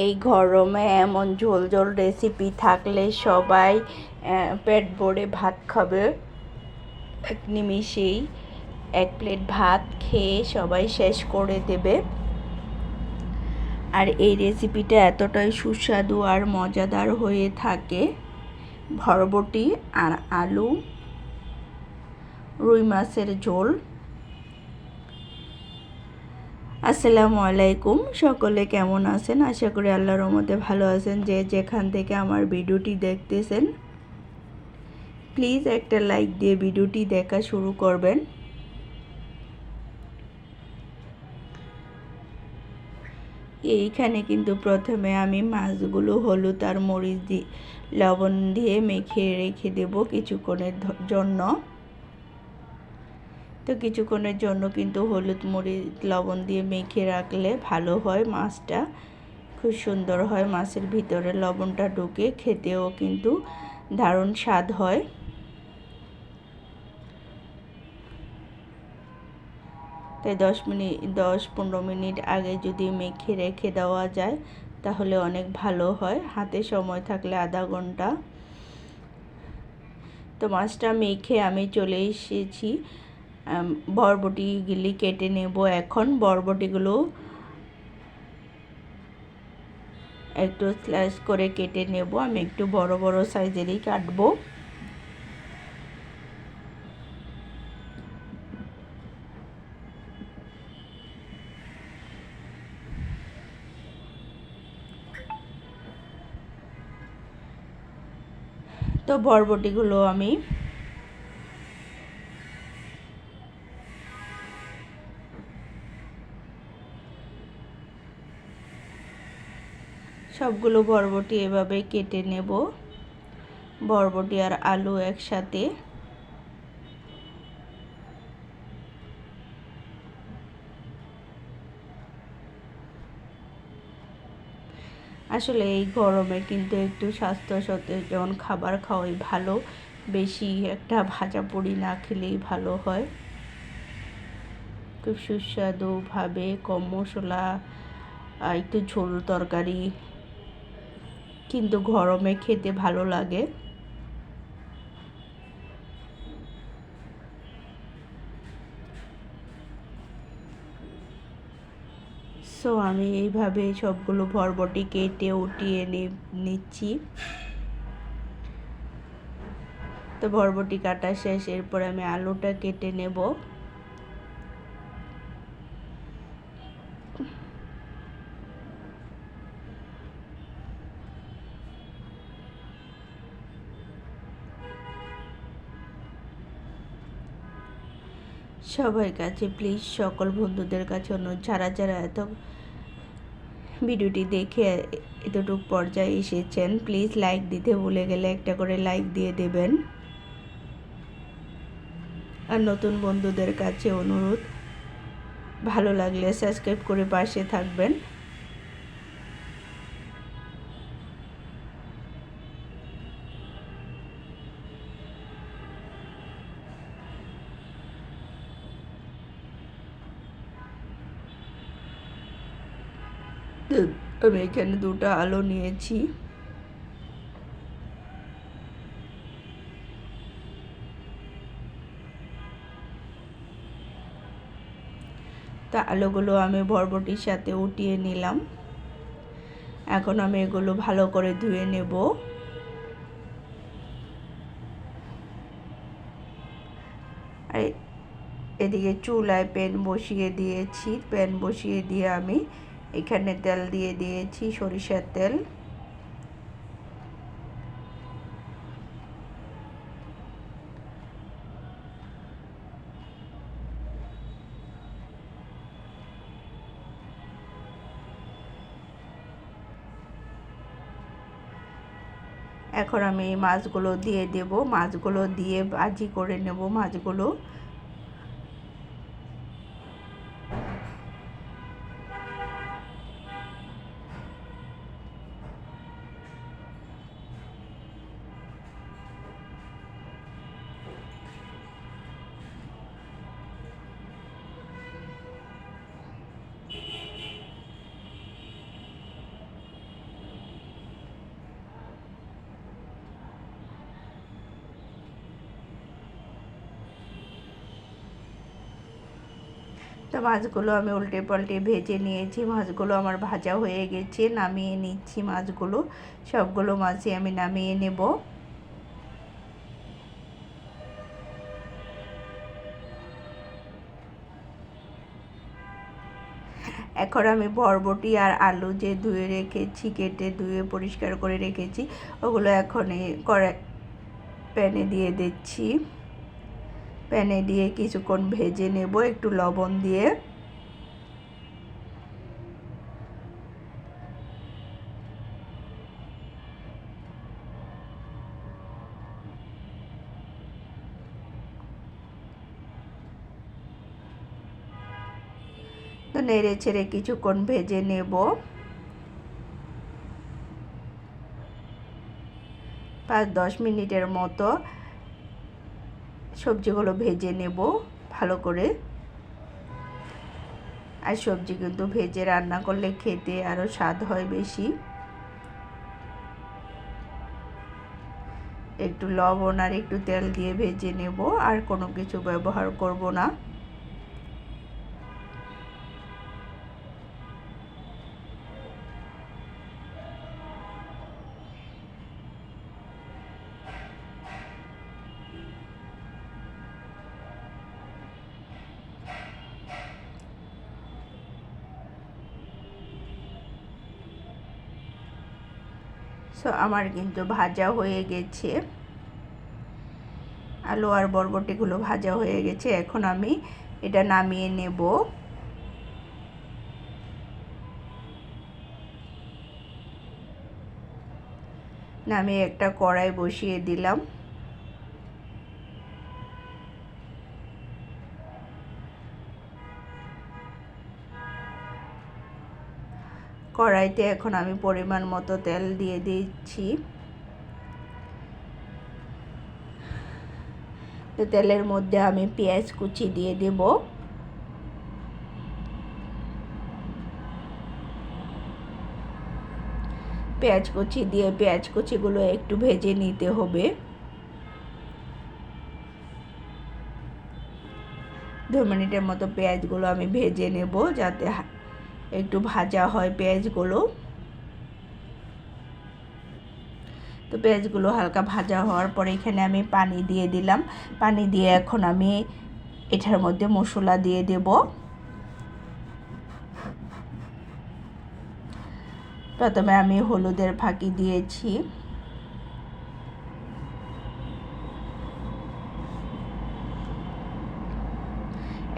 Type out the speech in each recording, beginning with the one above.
এই গরমে এমন ঝোল ঝোল রেসিপি থাকলে সবাই পেট ভরে ভাত খাবে। এক নিমিষেই এক প্লেট ভাত খেয়ে সবাই শেষ করে দেবে। আর এই রেসিপিটা এতটাই সুস্বাদু আর মজাদার হয়ে থাকে। বরবটি আর আলু, রুই মাছের ঝোল। আসসালামু আলাইকুম, সকলে কেমন আছেন? আশা করি আল্লাহর রহমতে ভালো আছেন। যে যেখান থেকে আমার ভিডিওটি দেখতেছেন প্লিজ একটা লাইক দিয়ে ভিডিওটি দেখা শুরু করবেন। এইখানে কিন্তু প্রথমে আমি মাছগুলো হলুদ আর মরিচ দিয়ে লবণ দিয়ে মেখে রেখে দেব কিছুক্ষণের জন্য। তো কিছুক্ষণের জন্য কিন্তু হলুদ মরিচ লবণ দিয়ে মেখে রাখলে ভালো হয়, মাছটা খুব সুন্দর হয়, মাছের ভিতরে লবণটা ঢুকে খেতেও কিন্তু দারুণ স্বাদ হয়। তাই 10-15 মিনিট আগে যদি মেখে রেখে দেওয়া যায় তাহলে অনেক ভালো হয়, হাতে সময় থাকলে আধা ঘন্টা। তো মাছটা মেখে আমি চলে এসেছি, বরবটিগুলি কেটে নেব। এখন বরবটিগুলো একটু স্লাইস করে কেটে নেব। আমি একটু বড় বড় সাইজেরই কাটবো। তো বরবটিগুলো আমি সবগুলো বরবটি এভাবে কেটে নেব, বরবটি আর আলু একসাথে। আসলে এই গরমে কিন্তু একটু স্বাস্থ্য সচেতন খাবার খাওয়াই ভালো, বেশি একটা ভাজা পুড়ি না খেলেই ভালো হয়। খুব সুস্বাদুভাবে কম মশলা একটু ঝোল তরকারি কিন্তু গরমে খেতে ভালো লাগে। সো আমি এইভাবে সবগুলো বরবটি কেটে উঠিয়ে নিচ্ছি। তো বরবটি কাটা শেষ, এরপর আমি আলুটা কেটে নেব। সবার কাছে প্লিজ, সকল বন্ধুদের কাছে অনুরোধ, যারা যারা এত ভিডিওটি দেখে এতটুকু পর্যায়ে এসেছেন প্লিজ লাইক দিতে ভুলে গেলে একটা করে লাইক দিয়ে দেবেন। আর নতুন বন্ধুদের কাছে অনুরোধ, ভালো লাগলে সাবস্ক্রাইব করে পাশে থাকবেন। আমি এখানে 2টা আলু নিয়েছি। তা আলুগুলো আমি বরবটির সাথে উঠিয়ে নিলাম। এখন আমি এগুলো ভালো করে ধুয়ে নেব। আর এদিকে চুলায় প্যান বসিয়ে দিয়েছি, প্যান বসিয়ে দিয়ে আমি এখানে তেল দিয়ে দিয়েছি, সরিষার তেল। এখন আমি মাছগুলো দিয়ে দেব, মাছগুলো দিয়ে ভাজি করে নেব মাছগুলো। মাছগুলো আমি উল্টে পাল্টে ভেজে নিয়েছি। মাছগুলো আমার ভাজা হয়ে গেছে, নামিয়ে নিচ্ছি মাছগুলো। সবগুলো মাছই আমি নামিয়ে নেব। এখন আমি বরবটি আর আলু যে ধুয়ে রেখেছি, কেটে ধুয়ে পরিষ্কার করে রেখেছি, ওগুলো এখন প্যানে দিয়ে দিচ্ছি। প্যানে দিয়ে কিছুক্ষণ ভেজে নেব একটু লবণ দিয়ে। তো নেড়ে ছেড়ে কিছুক্ষণ ভেজে নেব। 5-10 মিনিটের মতো সবজিগুলো ভেজে নেব ভালো করে। আর সবজি কিন্তু ভেজে রান্না করলে খেতে আরও স্বাদ হয় বেশি। একটু লবণ আর একটু তেল দিয়ে ভেজে নেব, আর কোনো কিছু ব্যবহার করব না। সো আমার কিন্তু ভাজা হয়ে গেছে, আলু আর বরবটিগুলো ভাজা হয়ে গেছে। এখন আমি এটা নামিয়ে নেব। নামিয়ে একটা কড়াই বসিয়ে দিলাম। কড়াইতে এখন আমি পরিমাণ মতো তেল দিয়ে দিচ্ছি। তো তেলের মধ্যে আমি পেঁয়াজ কুচি দিয়ে দেব। পেঁয়াজ কুচি দিয়ে পেঁয়াজ কুচিগুলো একটু ভেজে নিতে হবে। 2 মিনিটের মতো পেঁয়াজগুলো আমি ভেজে নেব, যাতে একটু ভাজা হয় পেঁয়াজগুলো। তো পেঁয়াজগুলো হালকা ভাজা হওয়ার পরে এখানে আমি পানি দিয়ে দিলাম। পানি দিয়ে এখন আমি এটার মধ্যে মশলা দিয়ে দেব। প্রথমে আমি হলুদের ফাঁকি দিয়েছি,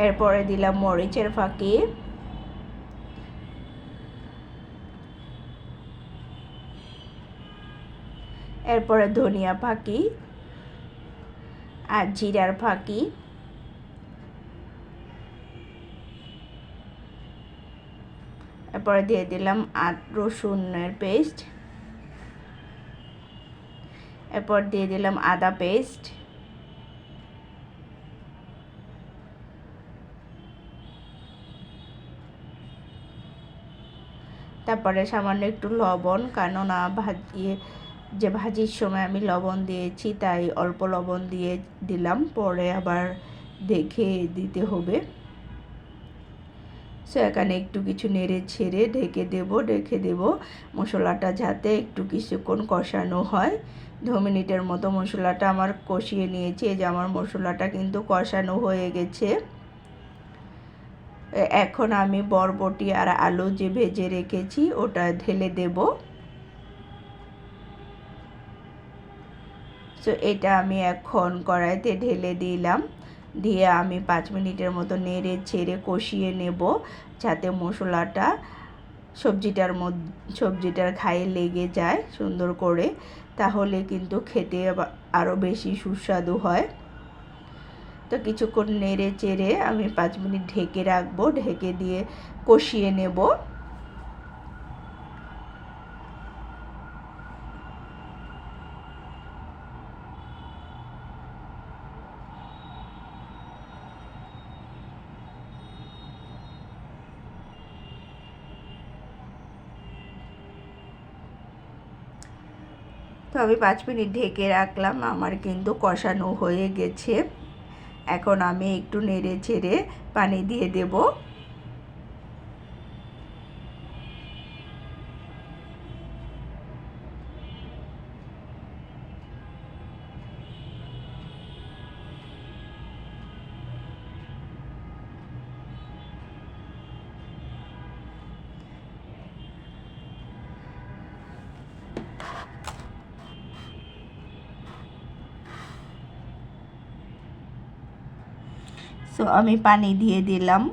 এরপরে দিলাম মরিচের ফাঁকি, এরপরে ধনিয়া ফাঁকি আর জিরার ফাঁকি, এরপরে দিয়ে দিলাম রসুনের পেস্ট, এরপর দিয়ে দিলাম আদা পেস্ট, তারপরে সামান্য একটু লবণ, কেননা ভাজির সময় আমি লবণ দিয়েছি, তাই অল্প লবণ দিয়ে দিলাম, পরে আবার দেখে দিতে হবে। সো এখানে একটু কিছু নেড়ে ছেড়ে ঢেকে দেব মশলাটা যাতে একটু কিছুক্ষণ কষানো হয়। 2 মিনিটের মতো মশলাটা আমার কষিয়ে নিয়েছি। এই যে আমার মশলাটা কিন্তু কষানো হয়ে গেছে। এখন আমি বরবটি আর আলু যে ভেজে রেখেছি ওটা ঢেলে দেব। সো এটা আমি এখন কড়াইতে ঢেলে দিলাম, দিয়ে আমি 5 মিনিটের মতো নেড়ে ছেড়ে কষিয়ে নেব, যাতে মশলাটা সবজিটার গায়ে লেগে যায় সুন্দর করে, তাহলে কিন্তু খেতে আরও বেশি সুস্বাদু হয়। তো কিছুক্ষণ নেড়ে চেড়ে আমি 5 মিনিট ঢেকে রাখবো, ঢেকে দিয়ে কষিয়ে নেব। তো আমি 5 মিনিট ঢেকে রাখলাম, আমার কিন্তু কষানো হয়ে গেছে। এখন আমি একটু নেড়ে ছেড়ে পানি দিয়ে দেব। সো আমি পানি দিয়ে দিলাম,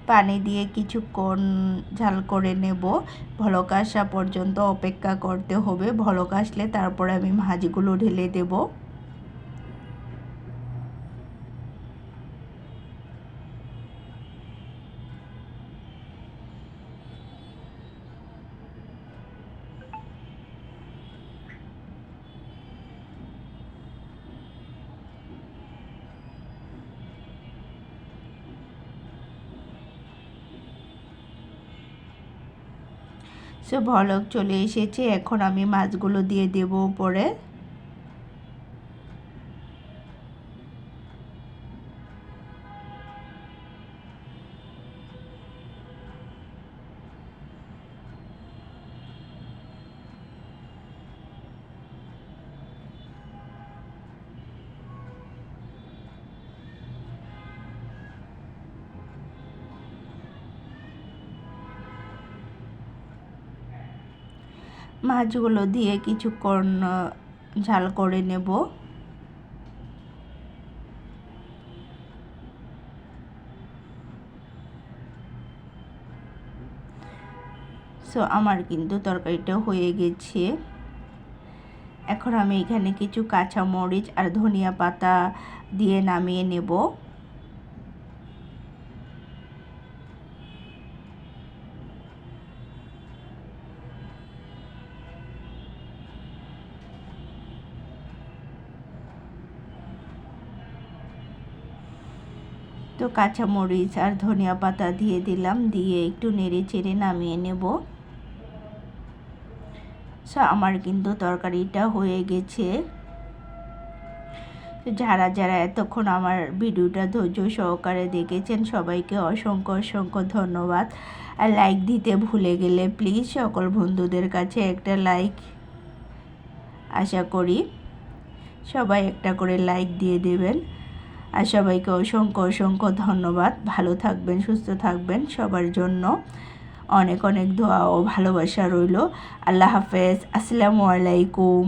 পানি দিয়ে কিছুক্ষণ ঝাল করে নেব, ভলক আসা পর্যন্ত অপেক্ষা করতে হবে। ভলক আসলে তারপরে আমি মাছগুলো ঢেলে দেব। সো ভলক চলে এসেছে, এখন আমি মাছগুলো দিয়ে দেব উপরে। মাছগুলো দিয়ে কিছুক্ষণ ঝাল করে নেব। সো আমার কিন্তু তরকারিটা হয়ে গেছে। এখন আমি এখানে কিছু কাঁচা মরিচ আর ধনিয়া পাতা দিয়ে নামিয়ে নেব। তো কাঁচা মরিচ আর ধনিয়া পাতা দিয়ে দিলাম, দিয়ে একটু নেড়ে চেড়ে নামিয়ে নেব। সো আমার কিন্তু তরকারিটা হয়ে গেছে। যারা যারা এতক্ষণ আমার ভিডিওটা ধৈর্য সহকারে দেখেছেন সবাইকে অসংখ্য অসংখ্য ধন্যবাদ। আর লাইক দিতে ভুলে গেলে প্লিজ সকল বন্ধুদের কাছে একটা লাইক আশা করি, সবাই একটা করে লাইক দিয়ে দেবেন। আর সবাইকে অসংখ্য অসংখ্য ধন্যবাদ। ভালো থাকবেন, সুস্থ থাকবেন, সবার জন্য অনেক অনেক দোয়া ও ভালোবাসা রইল। আল্লাহ হাফেজ, আসসালামু আলাইকুম।